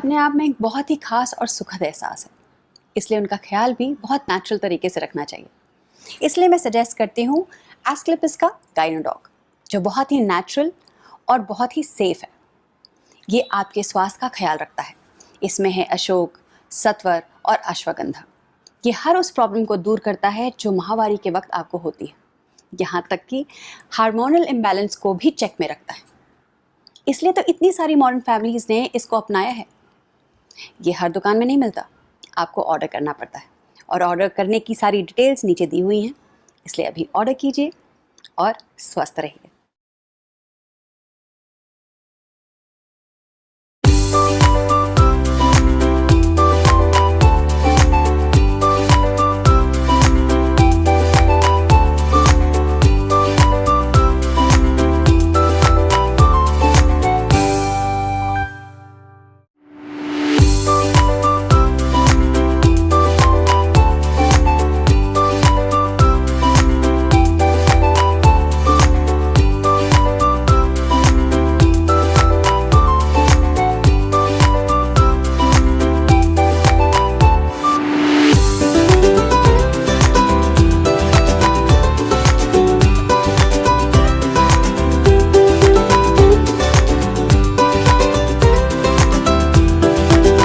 अपने आप में एक बहुत ही खास और सुखद एहसास है, इसलिए उनका ख्याल भी बहुत नेचुरल तरीके से रखना चाहिए। इसलिए मैं सजेस्ट करती हूँ एस्क्लेपिस का गाइनोडॉग, जो बहुत ही नेचुरल और बहुत ही सेफ है। ये आपके स्वास्थ्य का ख्याल रखता है। इसमें है अशोक, सत्वर और अश्वगंधा। ये हर उस प्रॉब्लम को दूर करता है जो माहवारी के वक्त आपको होती है। यहाँ तक कि हार्मोनल इम्बैलेंस को भी चेक में रखता है। इसलिए तो इतनी सारी मॉडर्न फैमिलीज़ ने इसको अपनाया है। ये हर दुकान में नहीं मिलता, आपको ऑर्डर करना पड़ता है, और ऑर्डर करने की सारी डिटेल्स नीचे दी हुई हैं। इसलिए अभी ऑर्डर कीजिए और स्वस्थ रहिए।